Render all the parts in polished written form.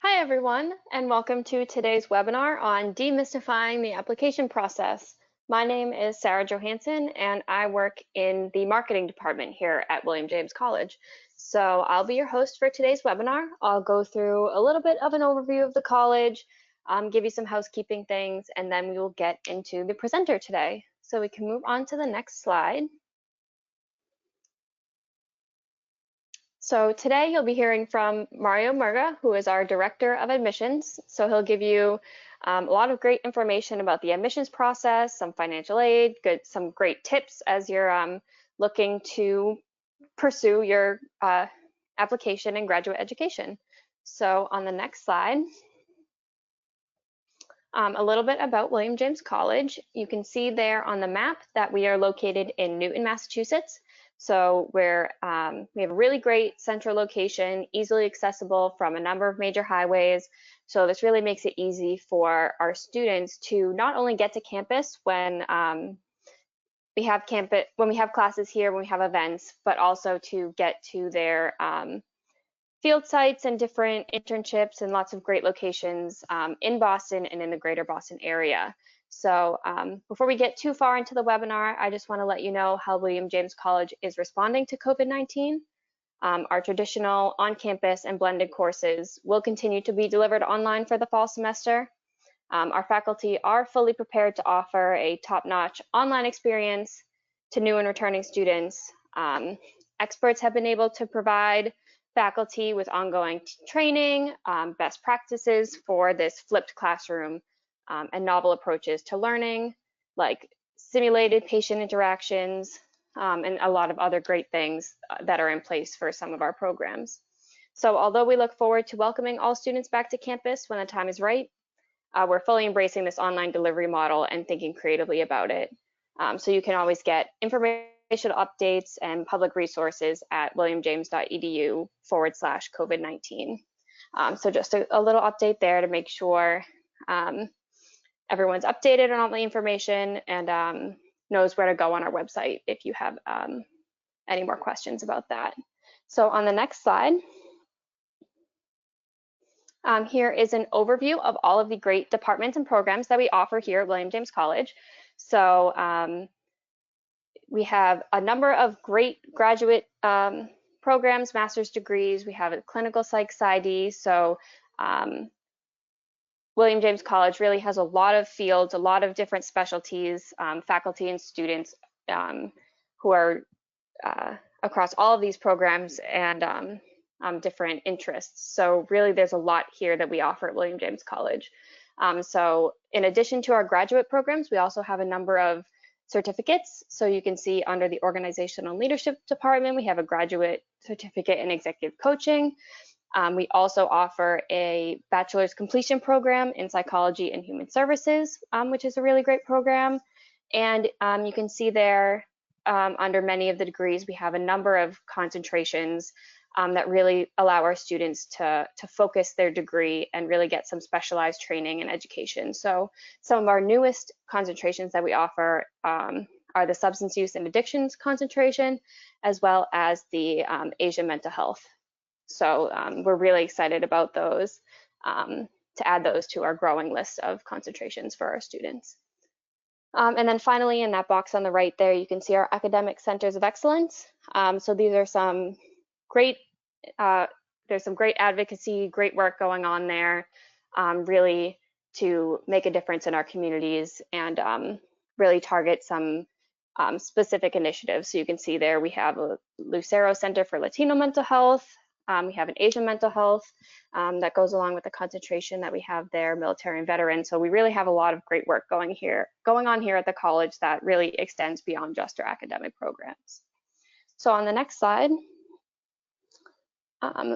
Hi everyone, and welcome to today's webinar on demystifying the application process. My name is Sarah Johansson, and I work in the marketing department here at William James College. So I'll be your host for today's webinar. I'll go through a little bit of an overview of the college, give you some housekeeping things, and then we will get into the presenter today. So we can move on to the next slide. So today you'll be hearing from Mario Murga, who is our Director of Admissions. So he'll give you a lot of great information about the admissions process, some financial aid, some great tips as you're looking to pursue your application in graduate education. So on the next slide, a little bit about William James College. You can see there on the map that we are located in Newton, Massachusetts. So we have a really great central location, easily accessible from a number of major highways. So this really makes it easy for our students to not only get to campus when we have classes here, when we have events, but also to get to their field sites and different internships and lots of great locations in Boston and in the greater Boston area. So before we get too far into the webinar, I just want to let you know how William James College is responding to COVID-19. Our traditional on-campus and blended courses will continue to be delivered online for the fall semester. Our faculty are fully prepared to offer a top-notch online experience to new and returning students. Experts have been able to provide faculty with ongoing training, best practices for this flipped classroom, and novel approaches to learning, like simulated patient interactions, and a lot of other great things that are in place for some of our programs. So although we look forward to welcoming all students back to campus when the time is right, we're fully embracing this online delivery model and thinking creatively about it. So you can always get information updates and public resources at williamjames.edu/COVID-19. So just a little update there to make sure everyone's updated on all the information and knows where to go on our website if you have any more questions about that. So on the next slide, here is an overview of all of the great departments and programs that we offer here at William James College. So we have a number of great graduate programs, master's degrees. We have a clinical psych PsyD. So William James College really has a lot of fields, a lot of different specialties, faculty and students who are across all of these programs and different interests. So really there's a lot here that we offer at William James College. So in addition to our graduate programs, we also have a number of certificates. So you can see under the organizational leadership department, we have a graduate certificate in executive coaching. We also offer a bachelor's completion program in psychology and human services, which is a really great program. And you can see there under many of the degrees, we have a number of concentrations that really allow our students to focus their degree and really get some specialized training and education. So some of our newest concentrations that we offer are the substance use and addictions concentration, as well as the Asian mental health. So we're really excited about those to add those to our growing list of concentrations for our students. And then finally, in that box on the right there, you can see our academic centers of excellence. So these are some great, there's some great advocacy, great work going on there, really to make a difference in our communities and really target some specific initiatives. So you can see there we have a Lucero Center for Latino Mental Health. We have an Asian mental health that goes along with the concentration that we have there, military and veteran. So we really have a lot of great work going on here at the college that really extends beyond just our academic programs. So on the next slide,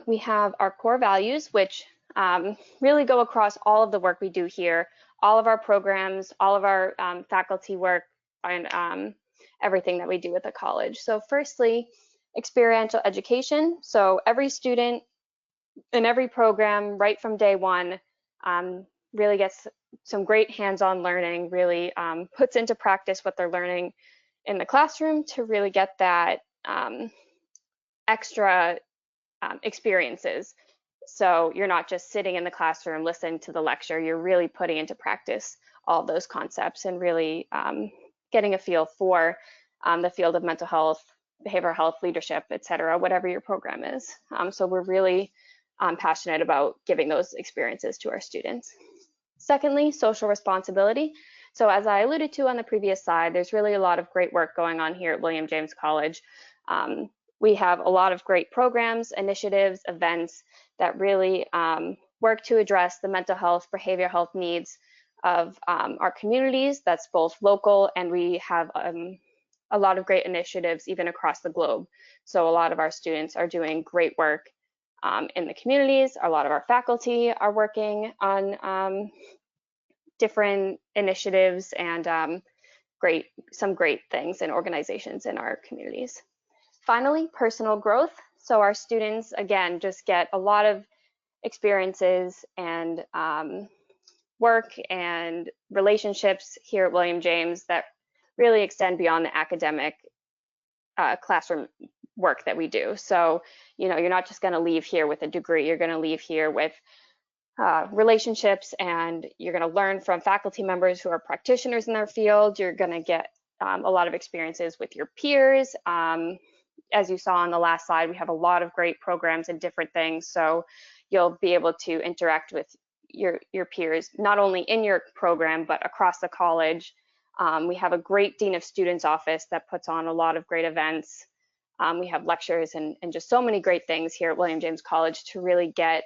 we have our core values, which really go across all of the work we do here, all of our programs, all of our faculty work, and everything that we do at the college. So firstly, experiential education. So every student in every program right from day one really gets some great hands-on learning, really puts into practice what they're learning in the classroom to really get that extra experiences. So you're not just sitting in the classroom listening to the lecture, you're really putting into practice all those concepts and really getting a feel for the field of mental health, behavioral health, leadership, et cetera, whatever your program is. So we're really passionate about giving those experiences to our students. Secondly, social responsibility. So as I alluded to on the previous slide, there's really a lot of great work going on here at William James College. We have a lot of great programs, initiatives, events that really work to address the mental health, behavioral health needs of our communities. That's both local, and we have a lot of great initiatives even across the globe. So a lot of our students are doing great work in the communities. A lot of our faculty are working on different initiatives and some great things and organizations in our communities. Finally, personal growth. So our students, again, just get a lot of experiences and work and relationships here at William James that really extend beyond the academic classroom work that we do. So, you know, you're not just going to leave here with a degree, you're going to leave here with relationships, and you're going to learn from faculty members who are practitioners in their field. You're going to get a lot of experiences with your peers. As you saw on the last slide, we have a lot of great programs and different things. So you'll be able to interact with your peers, not only in your program, but across the college. We have a great Dean of Students office that puts on a lot of great events. We have lectures and just so many great things here at William James College to really get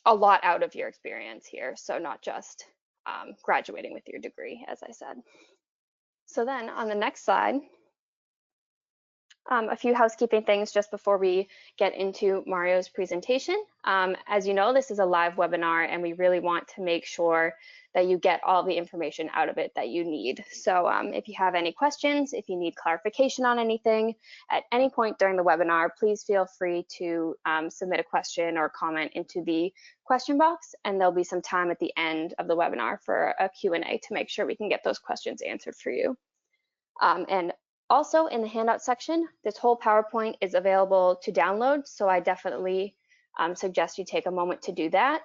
a lot out of your experience here. So not just graduating with your degree, as I said. So then on the next slide, a few housekeeping things just before we get into Mario's presentation. As you know, this is a live webinar, and we really want to make sure that you get all the information out of it that you need. So if you have any questions, if you need clarification on anything at any point during the webinar, please feel free to submit a question or comment into the question box, and there'll be some time at the end of the webinar for a Q&A to make sure we can get those questions answered for you. And also in the handout section, this whole PowerPoint is available to download, so I definitely suggest you take a moment to do that.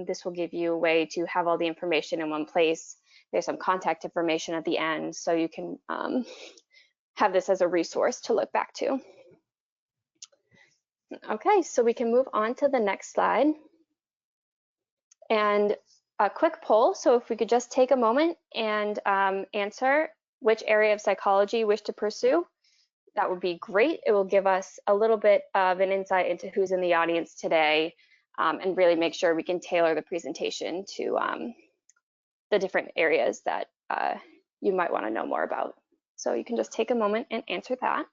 This will give you a way to have all the information in one place. There's some contact information at the end, so you can have this as a resource to look back to. Okay, so we can move on to the next slide. And a quick poll, so if we could just take a moment and answer which area of psychology you wish to pursue, that would be great. It will give us a little bit of an insight into who's in the audience today, and really make sure we can tailor the presentation to the different areas that you might want to know more about. So you can just take a moment and answer that.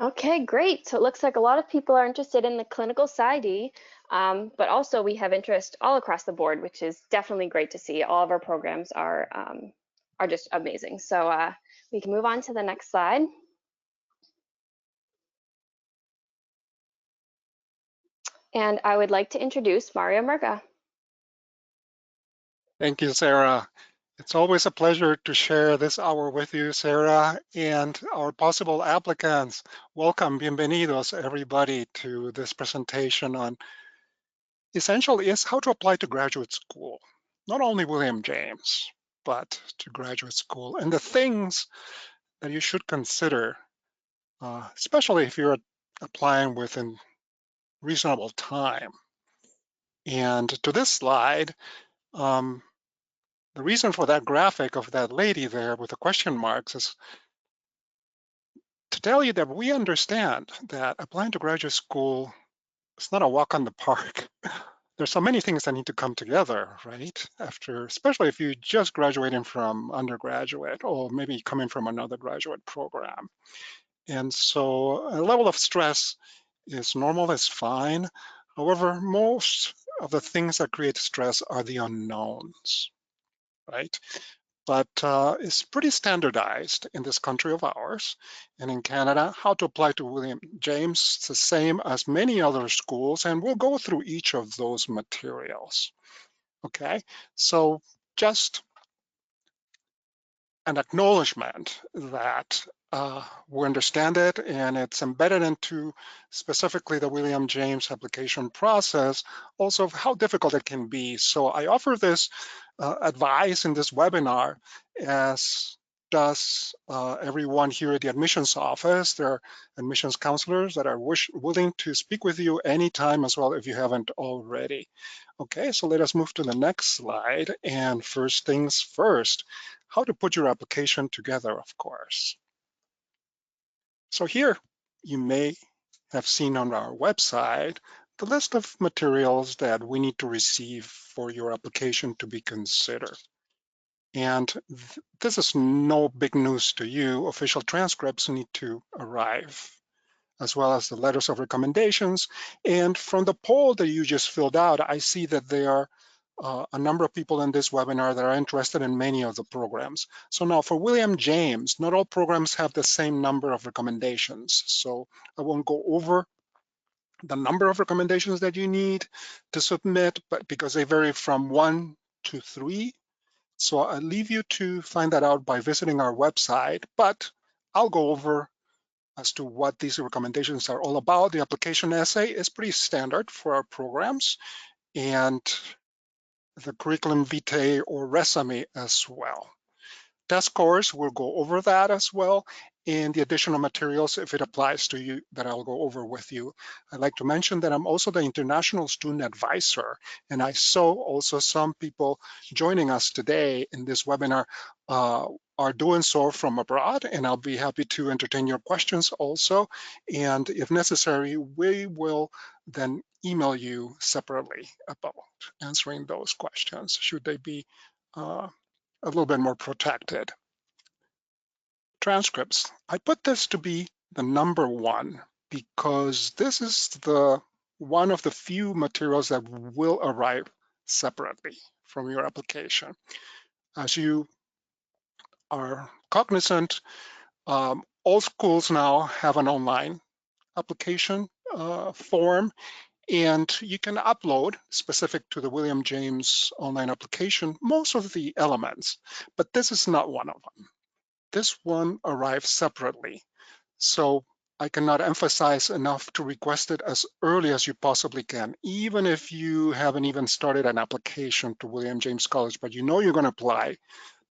Okay, great. So it looks like a lot of people are interested in the clinical PsyD, but also we have interest all across the board, which is definitely great to see. All of our programs are just amazing. So we can move on to the next slide. And I would like to introduce Mario Murga. Thank you, Sarah. It's always a pleasure to share this hour with you, Sarah, and our possible applicants. Welcome, bienvenidos, everybody, to this presentation on essentially is how to apply to graduate school. Not only William James, but to graduate school, and the things that you should consider, especially if you're applying within reasonable time. And to this slide, the reason for that graphic of that lady there with the question marks is to tell you that we understand that applying to graduate school is not a walk on the park. There's so many things that need to come together, right? Especially if you just graduating from undergraduate or maybe coming from another graduate program. And so a level of stress is normal, is fine. However, most of the things that create stress are the unknowns. right? But it's pretty standardized in this country of ours. And in Canada, how to apply to William James, it's the same as many other schools, and we'll go through each of those materials, okay? So just an acknowledgement that we understand it and it's embedded into specifically the William James application process, also of how difficult it can be. So I offer this advice in this webinar, as does everyone here at the admissions office. There are admissions counselors that are willing to speak with you anytime as well if you haven't already. Okay, so let us move to the next slide. And first things first, how to put your application together, of course. So here you may have seen on our website the list of materials that we need to receive for your application to be considered. And this is no big news to you. Official transcripts need to arrive, as well as the letters of recommendations. And from the poll that you just filled out, I see that there are a number of people in this webinar that are interested in many of the programs. So now for William James, not all programs have the same number of recommendations. So I won't go over the number of recommendations that you need to submit, but because they vary from 1 to 3. So I'll leave you to find that out by visiting our website, but I'll go over as to what these recommendations are all about. The application essay is pretty standard for our programs, and the curriculum vitae or resume as well. Test course, we'll go over that as well, and the additional materials if it applies to you that I'll go over with you. I'd like to mention that I'm also the International Student Advisor, and I saw also some people joining us today in this webinar are doing so from abroad, and I'll be happy to entertain your questions also. And if necessary, we will then email you separately about answering those questions, should they be a little bit more protected. Transcripts. I put this to be the number one because this is the one of the few materials that will arrive separately from your application. As you are cognizant, all schools now have an online application form, and you can upload, specific to the William James online application, most of the elements, but this is not one of them. This one arrives separately. So I cannot emphasize enough to request it as early as you possibly can, even if you haven't even started an application to William James College, but you know you're going to apply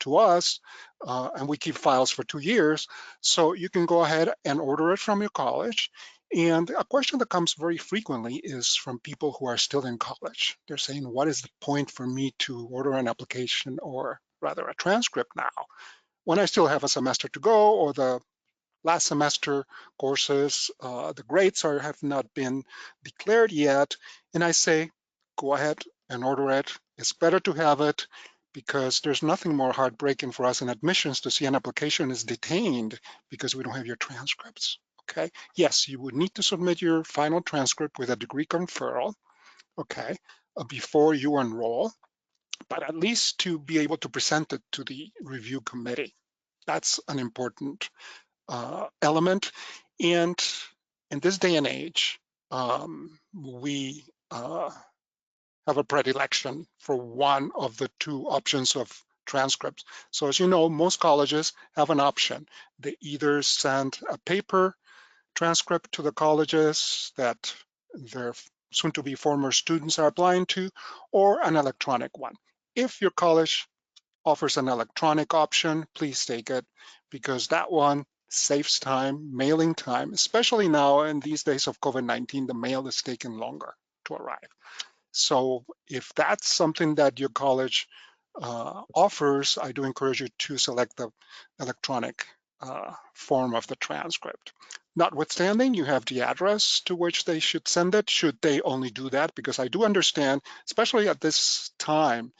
to us, and we keep files for 2 years. So you can go ahead and order it from your college. And a question that comes very frequently is from people who are still in college. They're saying, what is the point for me to order an application, or rather a transcript now, when I still have a semester to go, or the last semester courses, the grades have not been declared yet? And I say, go ahead and order it. It's better to have it, because there's nothing more heartbreaking for us in admissions to see an application is detained because we don't have your transcripts, okay? Yes, you would need to submit your final transcript with a degree conferral, okay, before you enroll, but at least to be able to present it to the review committee. That's an important element. And in this day and age, we have a predilection for one of the 2 options of transcripts. So as you know, most colleges have an option. They either send a paper transcript to the colleges that their soon-to-be former students are applying to, or an electronic one. If your college offers an electronic option, please take it, because that one saves time, mailing time, especially now in these days of COVID-19, the mail is taking longer to arrive. So if that's something that your college offers, I do encourage you to select the electronic form of the transcript. Notwithstanding, you have the address to which they should send it, should they only do that, because I do understand, especially at this time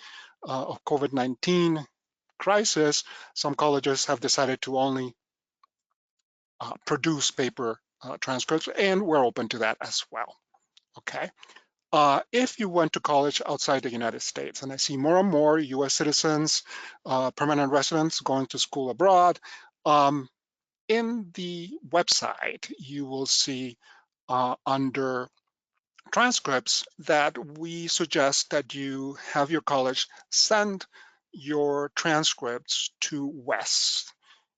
of COVID-19 crisis, some colleges have decided to only produce paper transcripts, and we're open to that as well, okay? if you went to college outside the United States, and I see more and more US citizens, permanent residents going to school abroad, in the website, you will see under transcripts that we suggest that you have your college send your transcripts to WES.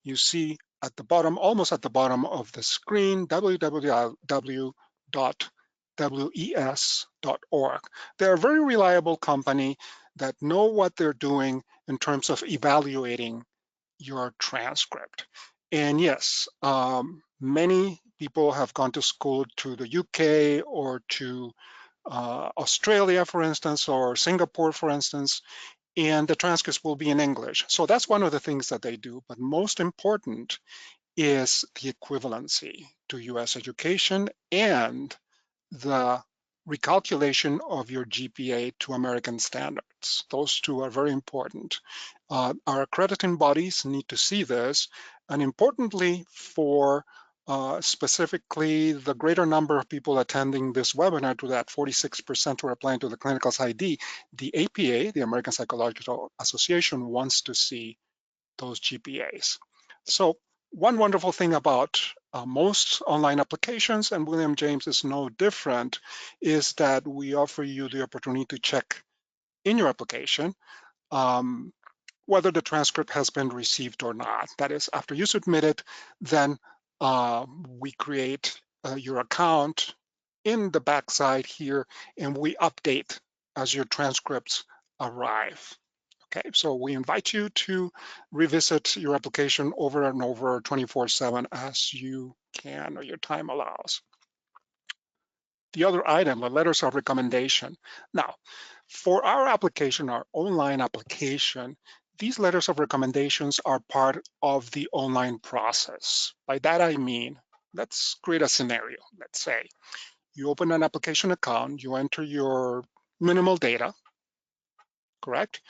You see at the bottom, almost at the bottom of the screen, www.wes.org. They're a very reliable company that know what they're doing in terms of evaluating your transcript. And yes, many people have gone to school to the UK or to Australia, for instance, or Singapore, for instance, and the transcripts will be in English. So that's one of the things that they do. But most important is the equivalency to US education and the recalculation of your GPA to American standards. Those two are very important. Our accrediting bodies need to see this, and importantly for specifically the greater number of people attending this webinar, to that 46% who are applying to the clinical ID, the APA, the American Psychological Association, wants to see those GPAs. So one wonderful thing about most online applications, and William James is no different, is that we offer you the opportunity to check in your application whether the transcript has been received or not. That is, after you submit it, then we create your account in the backside here, and we update as your transcripts arrive. Okay, so we invite you to revisit your application over and over 24/7 as you can or your time allows. The other item, the letters of recommendation. Now, for our application, our online application, these letters of recommendations are part of the online process. By that I mean, let's create a scenario. Let's say you open an application account, you enter your minimal data, correct?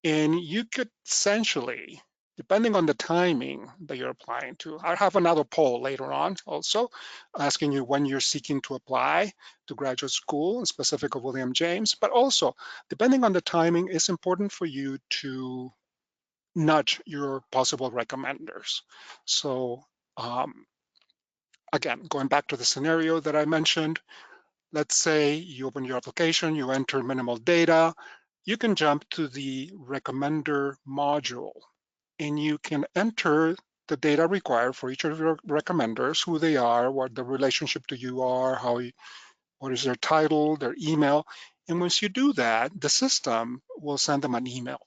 And you could essentially, depending on the timing that you're applying to, I have another poll later on also asking you when you're seeking to apply to graduate school, in specific of William James, but also depending on the timing, it's important for you to nudge your possible recommenders. So again, going back to the scenario that I mentioned, let's say you open your application, you enter minimal data, you can jump to the recommender module and you can enter the data required for each of your recommenders, who they are, what the relationship to you are, what is their title, their email. And once you do that, the system will send them an email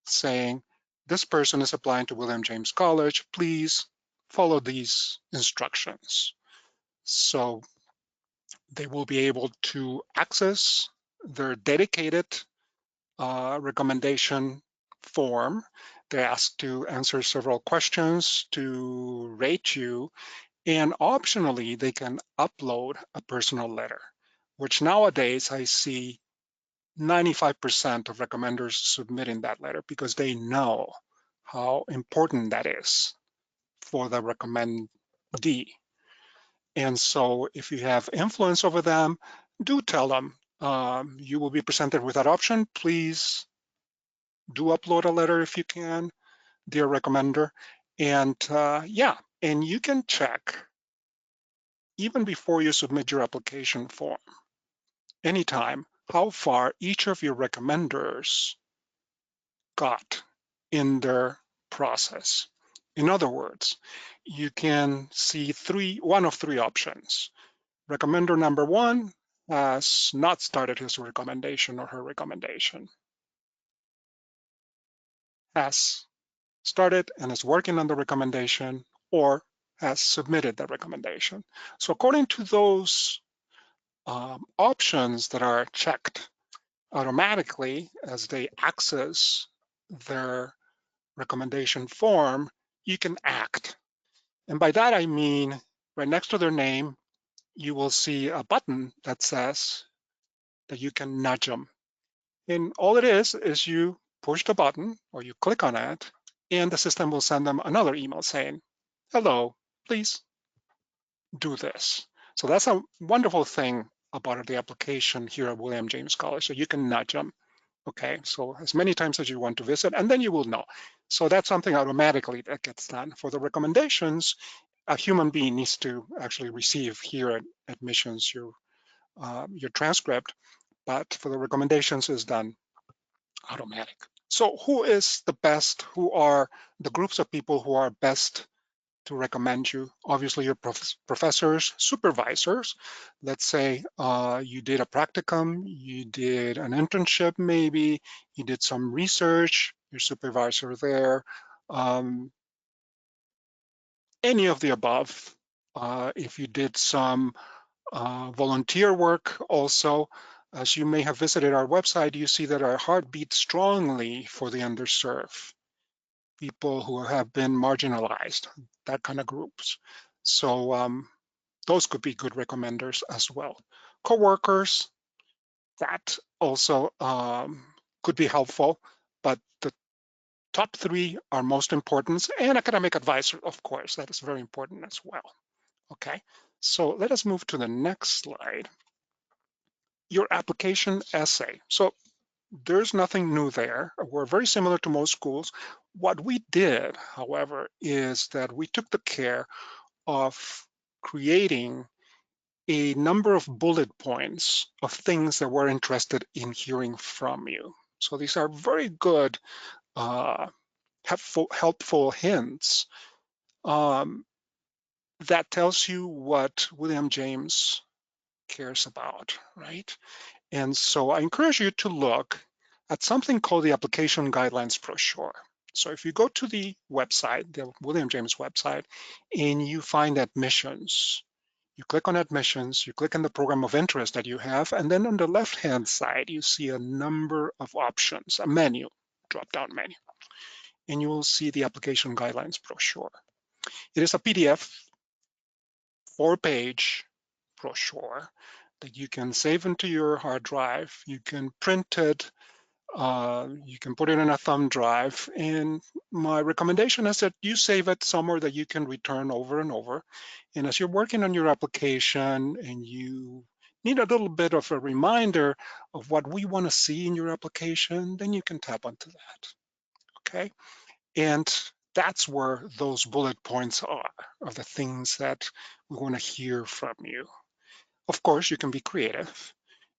saying, this person is applying to William James College, please follow these instructions. So they will be able to access their dedicated recommendation form. They're asked to answer several questions to rate you, and optionally, they can upload a personal letter, which nowadays I see 95% of recommenders submitting that letter because they know how important that is for the recommendee. And so if you have influence over them, do tell them you will be presented with that option. Please do upload a letter if you can, dear recommender. And yeah, and you can check even before you submit your application form, anytime, how far each of your recommenders got in their process. In other words, you can see one of three options. Recommender number one has not started his recommendation or her recommendation, has started and is working on the recommendation, or has submitted the recommendation. So according to those options that are checked automatically as they access their recommendation form, you can act. And by that I mean, right next to their name, you will see a button that says that you can nudge them. And all it is you push the button or you click on it, and the system will send them another email saying, hello, please do this. So that's a wonderful thing a part of the application here at William James College, so you can nudge them. Okay, so as many times as you want to visit, and then you will know. So that's something automatically that gets done. For the recommendations, a human being needs to actually receive here at admissions your transcript, but for the recommendations is done automatic. So who is the best? Who are the groups of people who are best to recommend you? Obviously, your professors, supervisors. Let's say you did a practicum, you did an internship maybe, you did some research, your supervisor there, um, any of the above. If you did some volunteer work also, as you may have visited our website, you see that our heart beats strongly for the underserved, people who have been marginalized, that kind of groups. So those could be good recommenders as well. Coworkers, that also could be helpful, but the top three are most important, and academic advisor, of course, that is very important as well. Okay, so let us move to the next slide. Your application essay. So there's nothing new there. We're very similar to most schools. What we did, however, is that we took the care of creating a number of bullet points of things that we're interested in hearing from you. So these are very good, helpful hints that tells you what William James cares about, right? And so I encourage you to look at something called the Application Guidelines Brochure. So if you go to the website, the William James website, and you find admissions, you click on admissions, you click on the program of interest that you have, and then on the left-hand side, you see a number of options, a menu, drop-down menu, and you will see the Application Guidelines Brochure. It is a PDF, 4-page brochure that you can save into your hard drive. You can print it, you can put it in a thumb drive, and my recommendation is that you save it somewhere that you can return over and over. And as you're working on your application and you need a little bit of a reminder of what we want to see in your application, then you can tap onto that, okay? And that's where those bullet points are, of the things that we want to hear from you. Of course, you can be creative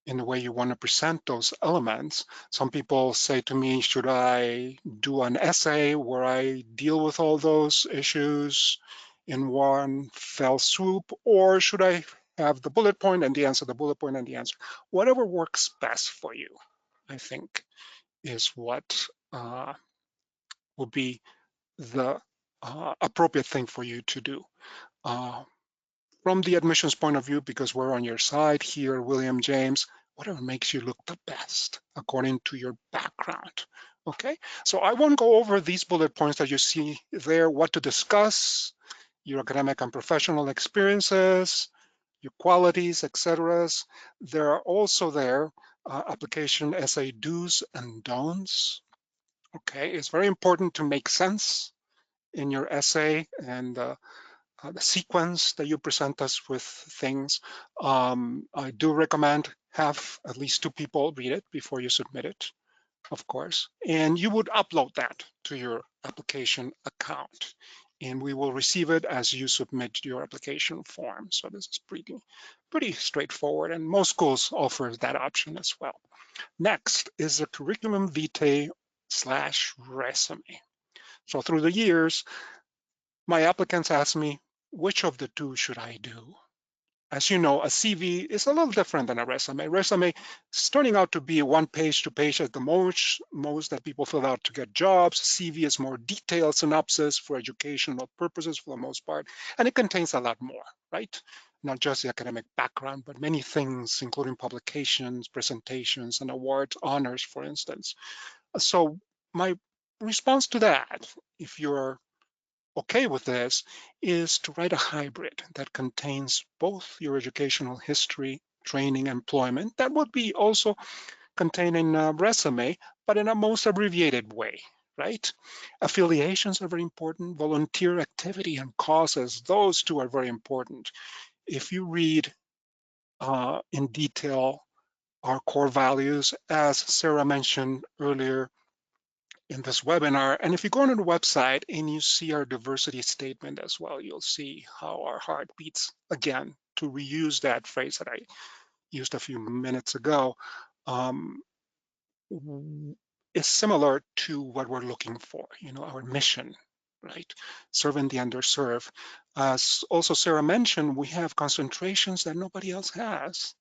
in the way you want to present those elements. Some people say to me, should I do an essay where I deal with all those issues in one fell swoop, or should I have the bullet point and the answer, the bullet point and the answer? Whatever works best for you, I think, is what will be the appropriate thing for you to do. From the admissions point of view, because we're on your side here, William James, whatever makes you look the best according to your background. Okay, so I won't go over these bullet points that you see there, what to discuss, your academic and professional experiences, your qualities, etc. There are also there application essay do's and don'ts. Okay, it's very important to make sense in your essay and the sequence that you present us with things. I do recommend have at least 2 people read it before you submit it, of course. And you would upload that to your application account. And we will receive it as you submit your application form. So this is pretty straightforward. And most schools offer that option as well. Next is the curriculum vitae / resume. So through the years, my applicants ask me, which of the two should I do? As you know, a CV is a little different than a resume. Resume is turning out to be a 1-page, 2-page at the most that people fill out to get jobs. CV is more detailed synopsis for educational purposes for the most part, and it contains a lot more, right? Not just the academic background, but many things, including publications, presentations, and awards, honors, for instance. So my response to that, if you're okay with this, is to write a hybrid that contains both your educational history, training, employment. That would be also contained in a resume, but in a most abbreviated way, right? Affiliations are very important. Volunteer activity and causes, those two are very important. If you read in detail our core values, as Sarah mentioned earlier in this webinar. And if you go on the website and you see our diversity statement as well, you'll see how our heart beats, again, to reuse that phrase that I used a few minutes ago, um, is similar to what we're looking for, our mission, right? Serving the underserved. As also Sarah mentioned, we have concentrations that nobody else has.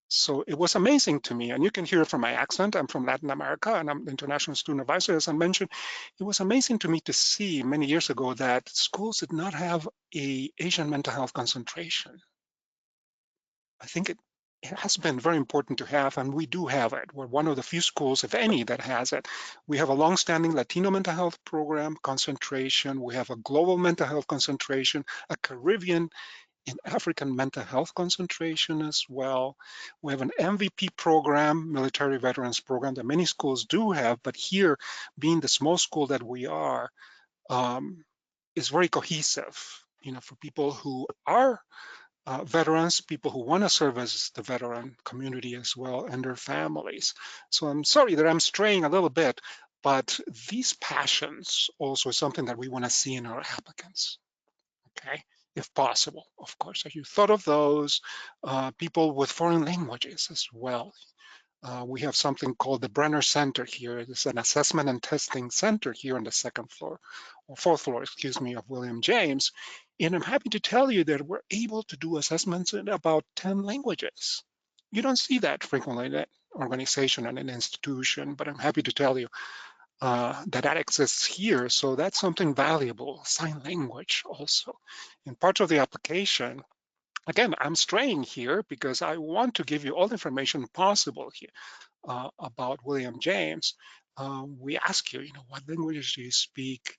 So it was amazing to me, and you can hear it from my accent. I'm from Latin America, and I'm international student advisor, as I mentioned. It was amazing to me to see many years ago that schools did not have a Asian mental health concentration. I think it has been very important to have, and we do have it. We're one of the few schools, if any, that has it. We have a long-standing Latino mental health program concentration. We have a global mental health concentration, a Caribbean and African mental health concentration as well. We have an MVP program, military veterans program, that many schools do have, but here, being the small school that we are, is very cohesive, for people who are veterans, people who want to serve as the veteran community as well, and their families. So I'm sorry that I'm straying a little bit, but these passions also is something that we want to see in our applicants, okay? If possible, of course. Have you thought of those people with foreign languages as well? We have something called the Brenner Center here. It's an assessment and testing center here on the second floor, or fourth floor, excuse me, of William James. And I'm happy to tell you that we're able to do assessments in about 10 languages. You don't see that frequently in an organization and an institution, but I'm happy to tell you that exists here. So that's something valuable. Sign language also. In parts of the application, again, I'm straying here because I want to give you all the information possible here about William James. We ask you, what languages do you speak?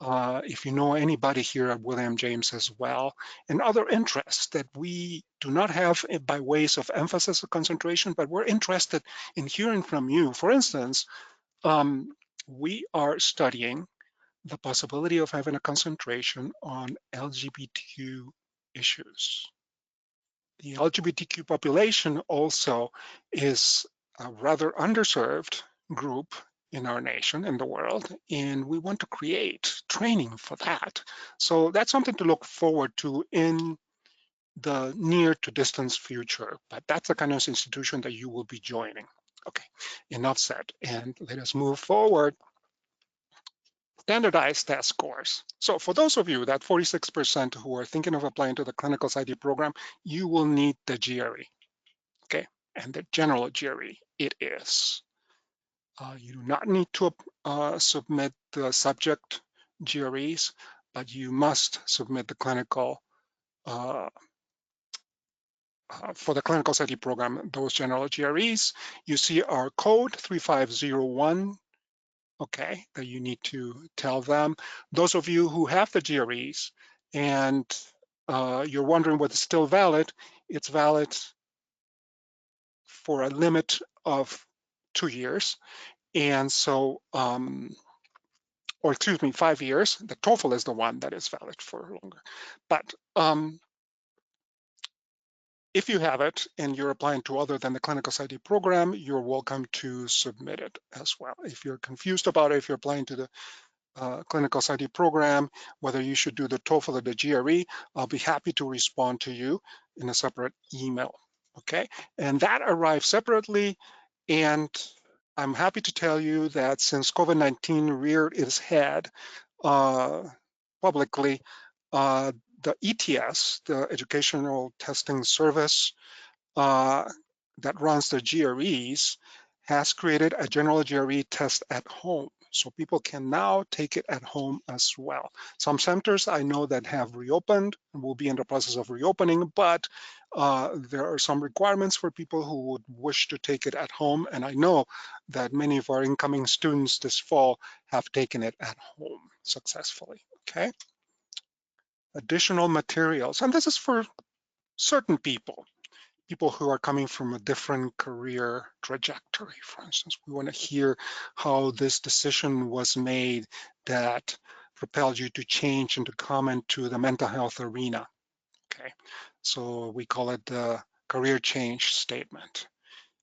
If you know anybody here at William James as well, and other interests that we do not have by ways of emphasis or concentration, but we're interested in hearing from you. For instance, we are studying the possibility of having a concentration on LGBTQ issues. The LGBTQ population also is a rather underserved group in our nation, in the world, and we want to create training for that. So that's something to look forward to in the near to distant future, but that's the kind of institution that you will be joining. Okay, enough said, and let us move forward. Standardized test scores. So for those of you, that 46% who are thinking of applying to the clinical psych program, you will need the GRE, okay? And the general GRE, it is. You do not need to submit the subject GREs, but you must submit the clinical, for the clinical psych program, those general GREs. You see our code 3501, okay, that you need to tell them. Those of you who have the GREs and you're wondering whether it's still valid, it's valid for a limit of 2 years. And so, or excuse me, 5 years. The TOEFL is the one that is valid for longer. But if you have it and you're applying to other than the clinical psych program, you're welcome to submit it as well. If you're confused about it, if you're applying to the clinical psych program, whether you should do the TOEFL or the GRE, I'll be happy to respond to you in a separate email, okay? And that arrives separately, and I'm happy to tell you that since COVID-19 reared its head publicly, the ETS, the Educational Testing Service that runs the GREs, has created a general GRE test at home. So people can now take it at home as well. Some centers I know that have reopened and will be in the process of reopening, but there are some requirements for people who would wish to take it at home. And I know that many of our incoming students this fall have taken it at home successfully, okay? Additional materials, and this is for certain people who are coming from a different career trajectory. For instance, we want to hear how this decision was made that propelled you to change and to come into the mental health arena. Okay, so we call it the career change statement.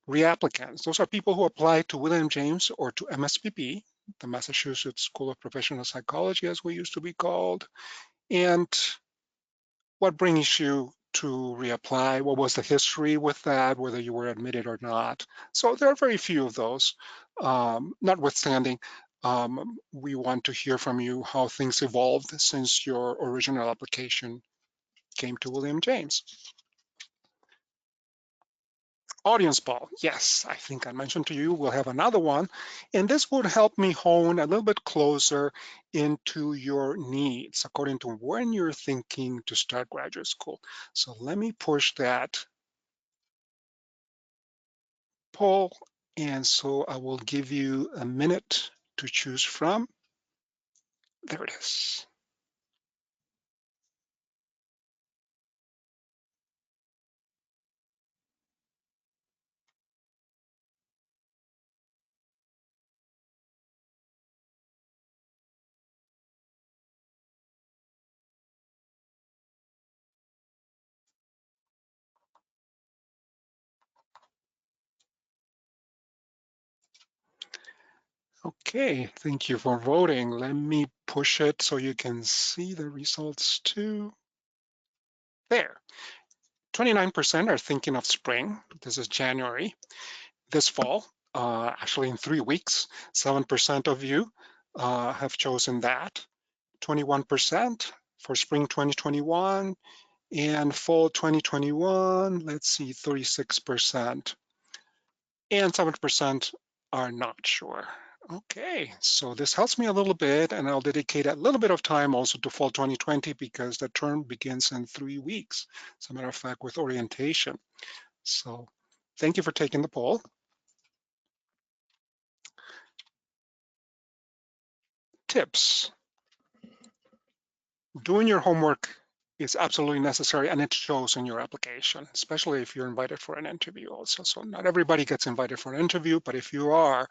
Reapplicants, those are people who apply to William James or to MSPP, the Massachusetts School of Professional Psychology, as we used to be called. And what brings you to reapply? What was the history with that, whether you were admitted or not? So there are very few of those. Notwithstanding, we want to hear from you how things evolved since your original application came to William James. Audience poll, yes, I think I mentioned to you, we'll have another one, and this would help me hone a little bit closer into your needs according to when you're thinking to start graduate school. So let me push that poll, and so I will give you a minute to choose from. There it is. Okay, thank you for voting. Let me push it so you can see the results too. There, 29% are thinking of spring. This is January. This fall, actually in 3 weeks, 7% of you have chosen that. 21% for spring 2021, and fall 2021, let's see, 36%. And 7% are not sure. Okay, so this helps me a little bit, and I'll dedicate a little bit of time also to fall 2020 because the term begins in 3 weeks, as a matter of fact, with orientation. So thank you for taking the poll. Tips. Doing your homework is absolutely necessary, and it shows in your application, especially if you're invited for an interview also. So not everybody gets invited for an interview, but if you are,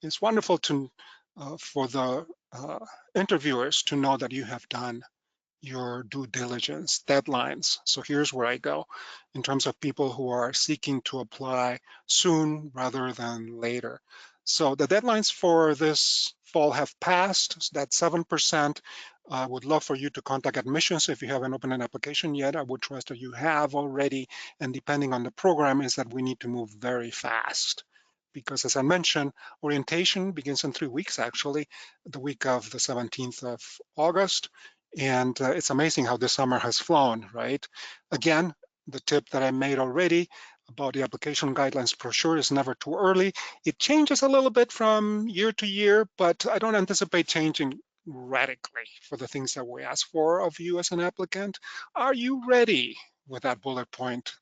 it's wonderful to for the interviewers to know that you have done your due diligence, deadlines. So here's where I go in terms of people who are seeking to apply soon rather than later. So the deadlines for this fall have passed. So that's 7%. I would love for you to contact admissions if you haven't opened an application yet. I would trust that you have already, and depending on the program is that we need to move very fast. Because as I mentioned, orientation begins in 3 weeks actually, the week of the 17th of August. And it's amazing how this summer has flown, right? Again, the tip that I made already about the application guidelines brochure is never too early. It changes a little bit from year to year, but I don't anticipate changing radically for the things that we ask for of you as an applicant. Are you ready with that bullet point?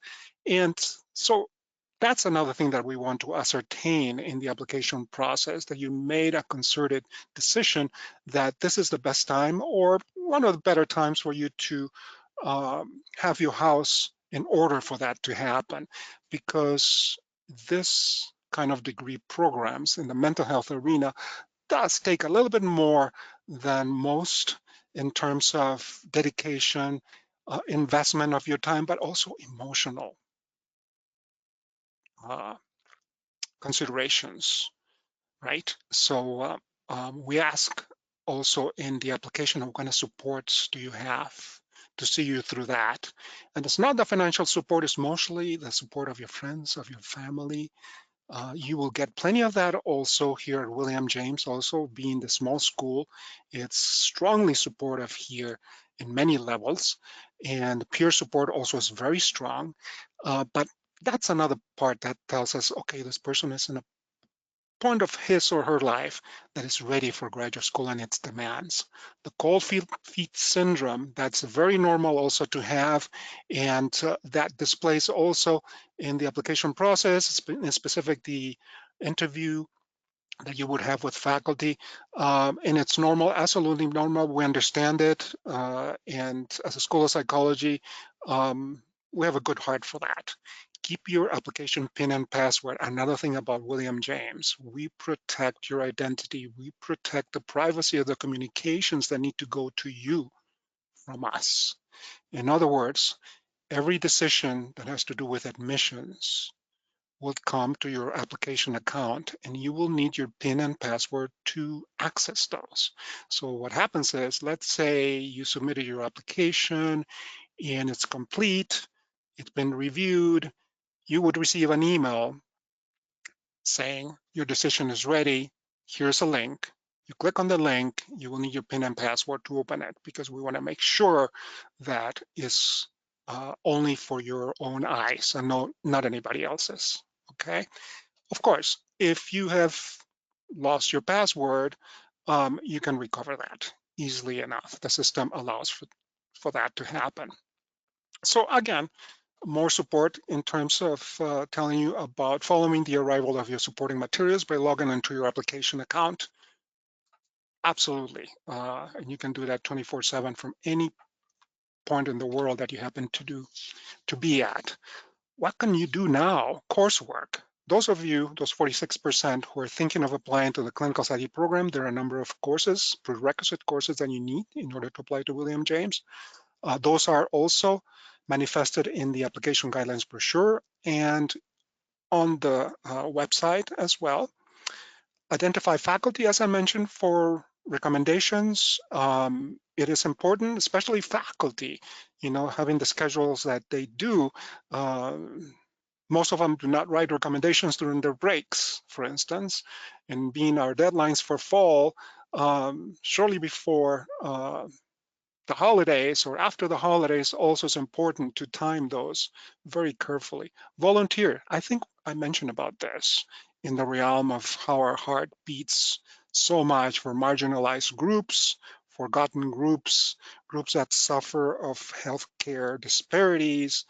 And so that's another thing that we want to ascertain in the application process, that you made a concerted decision that this is the best time or one of the better times for you to have your house in order for that to happen, because this kind of degree programs in the mental health arena does take a little bit more than most in terms of dedication, investment of your time, but also emotional uh, considerations, right? So we ask also in the application, what kind of supports do you have to see you through that? And it's not the financial support, it's mostly the support of your friends, of your family. You will get plenty of that also here at William James. Also, being the small school, it's strongly supportive here in many levels, and peer support also is very strong. But that's another part that tells us, okay, this person is in a point of his or her life that is ready for graduate school and its demands. The cold feet syndrome, that's very normal also to have, and that displays also in the application process, in specific the interview that you would have with faculty, and it's normal, absolutely normal. We understand it, and as a School of Psychology, we have a good heart for that. Keep your application PIN and password. Another thing about William James, we protect your identity. We protect the privacy of the communications that need to go to you from us. In other words, every decision that has to do with admissions will come to your application account, and you will need your PIN and password to access those. So what happens is, let's say you submitted your application and it's complete, it's been reviewed, you would receive an email saying your decision is ready, here's a link. You click on the link, you will need your PIN and password to open it, because we want to make sure that is only for your own eyes and not anybody else's, okay? Of course, if you have lost your password, you can recover that easily enough. The system allows for that to happen. So again, more support in terms of telling you about following the arrival of your supporting materials by logging into your application account. Absolutely. And you can do that 24/7 from any point in the world that you happen to be at. What can you do now? Coursework. Those of you, those 46% who are thinking of applying to the clinical study program, there are a number of courses, prerequisite courses that you need in order to apply to William James. Those are also manifested in the application guidelines brochure and on the website as well. Identify faculty, as I mentioned, for recommendations. It is important, especially faculty, having the schedules that they do. Most of them do not write recommendations during their breaks, for instance, and being our deadlines for fall, shortly before the holidays or after the holidays, also is important to time those very carefully. Volunteer, I think I mentioned about this in the realm of how our heart beats so much for marginalized groups, forgotten groups, groups that suffer of healthcare disparities.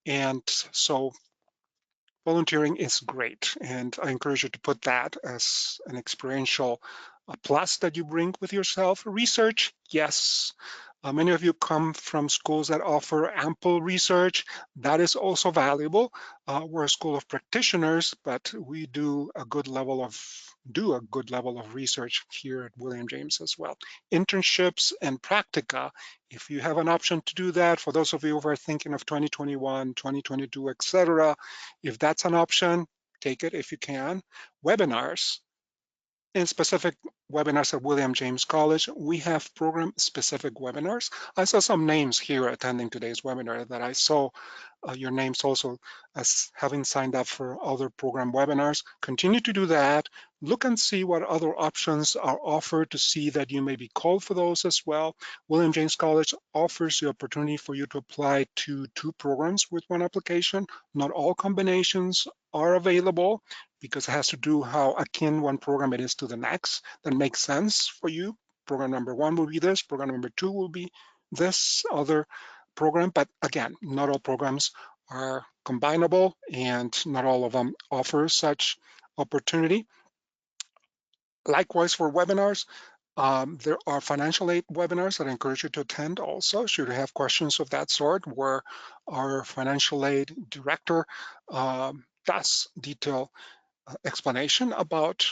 And so volunteering is great, and I encourage you to put that as an experiential plus that you bring with yourself. Research, yes. Many of you come from schools that offer ample research. That is also valuable. We're a school of practitioners, but we do a good level of research here at William James as well. Internships and practica, if you have an option to do that, for those of you who are thinking of 2021, 2022, etc., if that's an option, take it if you can. Webinars. In specific webinars at William James College, we have program-specific webinars. I saw some names here attending today's webinar that I saw your names also as having signed up for other program webinars. Continue to do that. Look and see what other options are offered to see that you may be called for those as well. William James College offers the opportunity for you to apply to 2 programs with 1 application. Not all combinations are available because it has to do how akin one program it is to the next. That makes sense for you. Program number 1 will be this, program number 2 will be this other program, but again, not all programs are combinable and not all of them offer such opportunity. Likewise for webinars, there are financial aid webinars that I encourage you to attend also, should you have questions of that sort, where our financial aid director does detail explanation about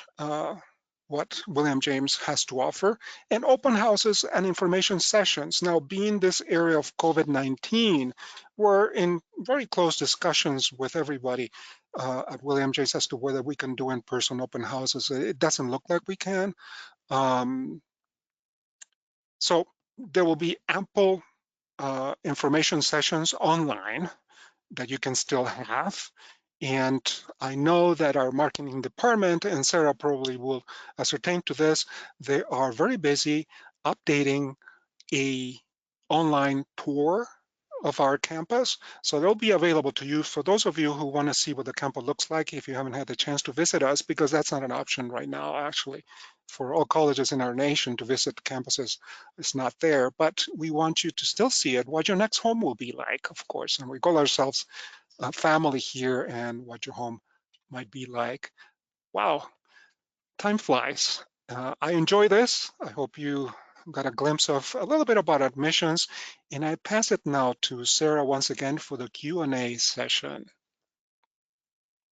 what William James has to offer, and open houses and information sessions. Now, being this area of COVID-19, we're in very close discussions with everybody at William James as to whether we can do in-person open houses. It doesn't look like we can. So there will be ample information sessions online that you can still have. And I know that our marketing department, and Sarah probably will ascertain to this, they are very busy updating a online tour of our campus. So they'll be available to you for those of you who want to see what the campus looks like if you haven't had the chance to visit us, because that's not an option right now, actually. For all colleges in our nation to visit campuses, it's not there, but we want you to still see it, what your next home will be like, of course. And we call ourselves a family here, and what your home might be like. Wow, time flies. I enjoy this. I hope you got a glimpse of a little bit about admissions, and I pass it now to Sarah once again for the Q&A session.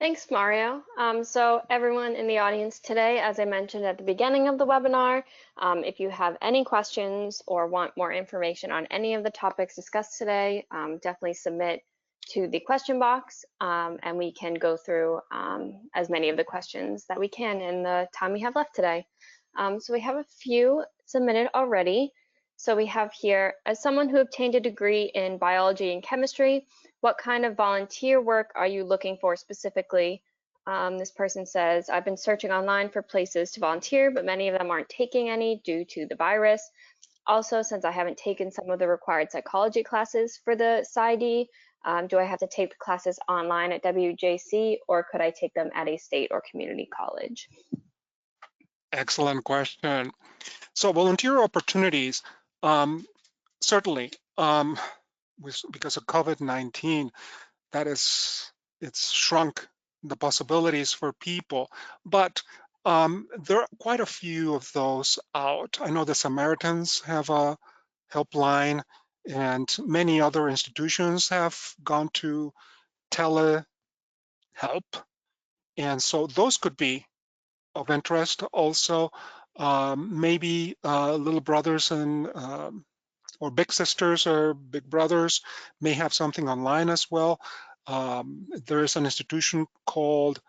Thanks, Mario. So everyone in the audience today, as I mentioned at the beginning of the webinar, if you have any questions or want more information on any of the topics discussed today, definitely submit to the question box, and we can go through as many of the questions that we can in the time we have left today. So we have a few submitted already. So we have here, as someone who obtained a degree in biology and chemistry, what kind of volunteer work are you looking for specifically? This person says, I've been searching online for places to volunteer, but many of them aren't taking any due to the virus. Also, since I haven't taken some of the required psychology classes for the PsyD, do I have to take the classes online at WJC, or could I take them at a state or community college? Excellent question. So volunteer opportunities, certainly, because of COVID-19, that is, it's shrunk the possibilities for people, but there are quite a few of those out. I know the Samaritans have a helpline, and many other institutions have gone to telehelp, and so those could be of interest also. Maybe little brothers and or big sisters or big brothers may have something online as well. There is an institution called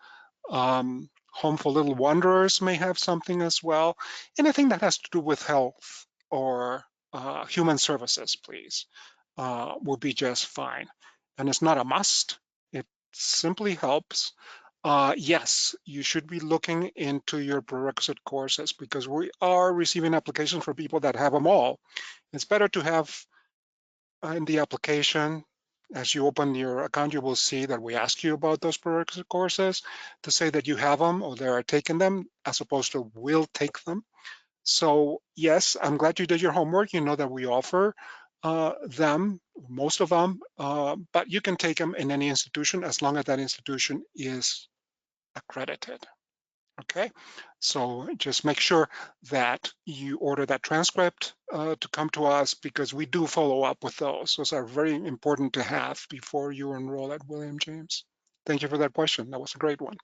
Home for Little Wanderers may have something as well. Anything that has to do with health or human services, please, will be just fine. And it's not a must. It simply helps. Yes, you should be looking into your prerequisite courses because we are receiving applications for people that have them all. It's better to have in the application, as you open your account, you will see that we ask you about those prerequisite courses to say that you have them or they are taking them, as opposed to will take them. So yes, I'm glad you did your homework. You know that we offer them, most of them, but you can take them in any institution as long as that institution is accredited. Okay, so just make sure that you order that transcript to come to us because we do follow up with those. Those are very important to have before you enroll at William James. Thank you for that question. That was a great one.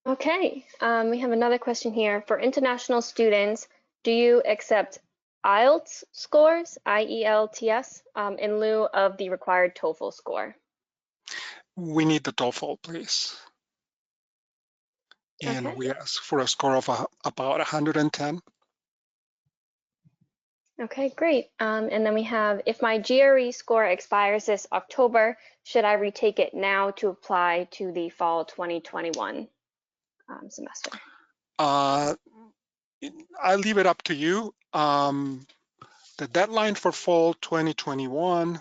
Okay, we have another question here. For international students, do you accept IELTS scores, IELTS, in lieu of the required TOEFL score? We need the TOEFL, please. And Okay. we ask for a score of about 110. Okay, great. And then we have, if my GRE score expires this October, should I retake it now to apply to the fall 2021 semester? I leave it up to you. The deadline for fall 2021,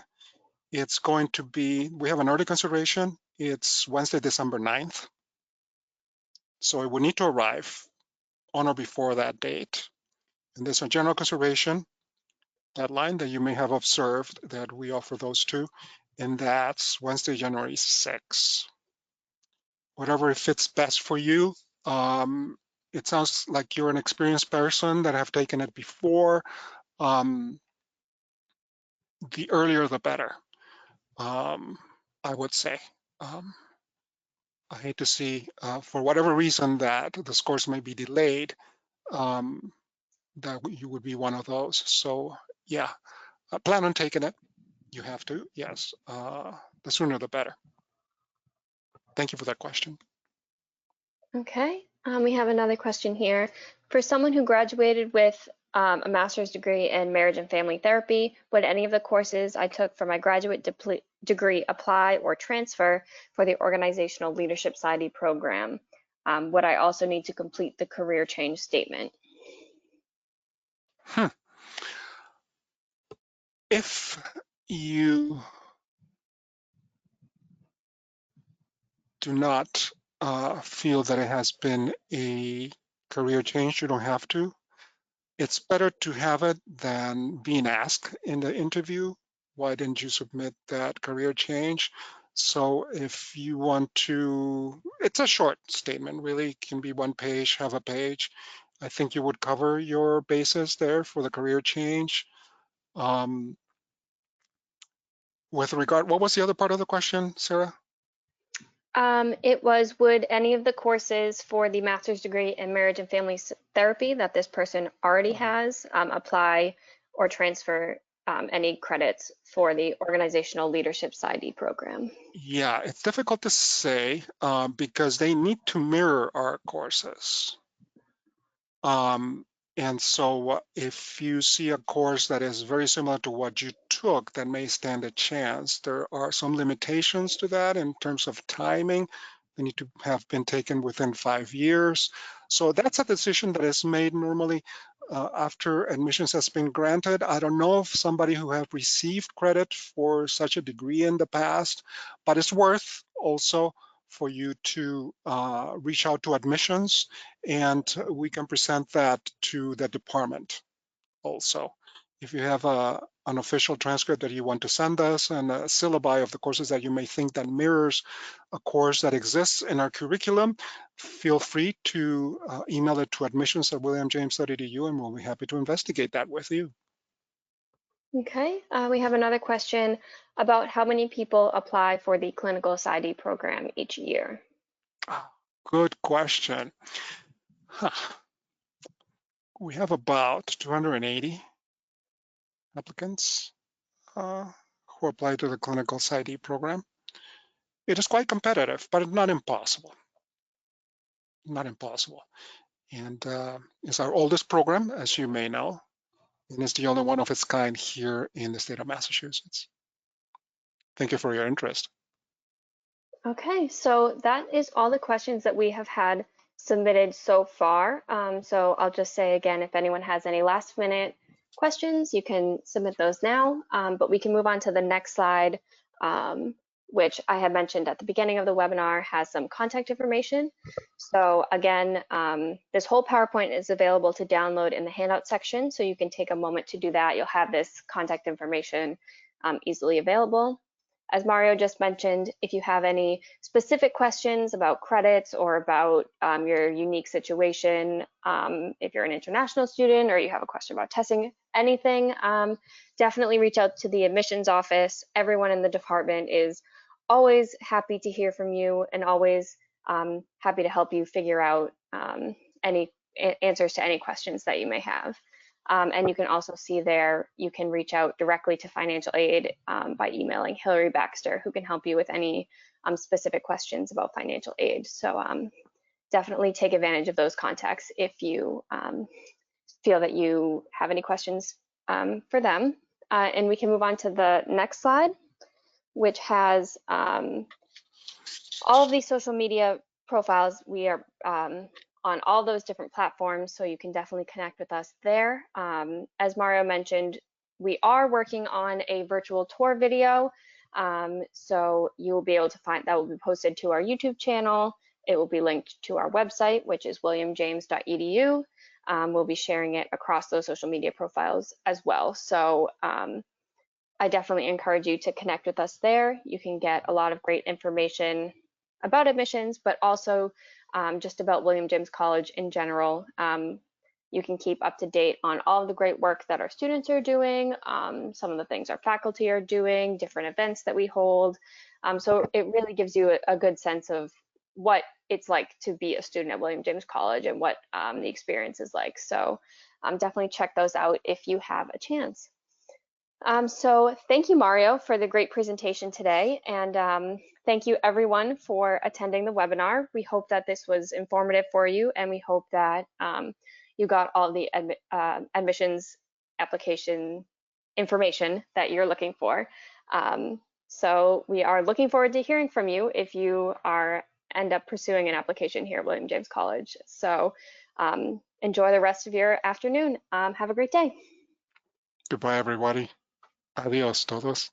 it's going to be, we have an early consideration. It's Wednesday, December 9th. So it will need to arrive on or before that date. And there's a general consideration deadline that you may have observed that we offer those two, and that's Wednesday, January 6th. Whatever fits best for you. It sounds like you're an experienced person that have taken it before. The earlier the better, I would say. I hate to see, for whatever reason, that the scores may be delayed, that you would be one of those. So yeah, plan on taking it. You have to, yes. The sooner the better. Thank you for that question. Okay, we have another question here. For someone who graduated with a master's degree in marriage and family therapy, would any of the courses I took for my graduate degree apply or transfer for the Organizational Leadership PsyD program? Would I also need to complete the career change statement? If you do not feel that it has been a career change, you don't have to. It's better to have it than being asked in the interview, why didn't you submit that career change? So if you want to, it's a short statement, really, it can be one page, half a page. I think you would cover your bases there for the career change. With regard, what was the other part of the question, Sarah? It was, would any of the courses for the master's degree in marriage and family therapy that this person already has apply or transfer any credits for the organizational leadership PsyD program? Yeah, it's difficult to say because they need to mirror our courses. Um, and so if you see a course that is very similar to what you took, that may stand a chance. There are some limitations to that in terms of timing. They need to have been taken within 5 years. So that's a decision that is made normally after admissions has been granted. I don't know if somebody who have received credit for such a degree in the past, but it's worth also for you to reach out to admissions, and we can present that to the department also. If you have an official transcript that you want to send us and a syllabi of the courses that you may think that mirrors a course that exists in our curriculum, feel free to email it to admissions@williamjames.edu, and we'll be happy to investigate that with you. Okay, we have another question about how many people apply for the clinical PsyD program each year. Good question. We have about 280 applicants who apply to the clinical PsyD program. It is quite competitive, but not impossible. Not impossible. And it's our oldest program, as you may know, and it's the only one of its kind here in the state of Massachusetts. Thank you for your interest. Okay, so that is all the questions that we have had submitted so far. So I'll just say again, if anyone has any last minute questions, you can submit those now, but we can move on to the next slide, which I had mentioned at the beginning of the webinar has some contact information. So again, this whole PowerPoint is available to download in the handout section, so you can take a moment to do that. You'll have this contact information easily available. As Mario just mentioned, if you have any specific questions about credits or about your unique situation, if you're an international student or you have a question about testing, anything, definitely reach out to the admissions office. Everyone in the department is always happy to hear from you and always happy to help you figure out any answers to any questions that you may have. And you can also see there, you can reach out directly to financial aid by emailing Hillary Baxter, who can help you with any specific questions about financial aid. So definitely take advantage of those contacts if you feel that you have any questions for them. And we can move on to the next slide, which has all of these social media profiles. We are on all those different platforms, so you can definitely connect with us there. As Mario mentioned, we are working on a virtual tour video, so you will be able to find that will be posted to our YouTube channel. It will be linked to our website, which is williamjames.edu. We'll be sharing it across those social media profiles as well. So I definitely encourage you to connect with us there. You can get a lot of great information about admissions, but also just about William James College in general. You can keep up to date on all of the great work that our students are doing, some of the things our faculty are doing, different events that we hold. So it really gives you a good sense of what it's like to be a student at William James College and what the experience is like. So definitely check those out if you have a chance. So thank you, Mario, for the great presentation today. And thank you, everyone, for attending the webinar. We hope that this was informative for you, and we hope that you got all the admissions application information that you're looking for. So we are looking forward to hearing from you if you end up pursuing an application here at William James College. So enjoy the rest of your afternoon. Have a great day. Goodbye, everybody. Adios todos.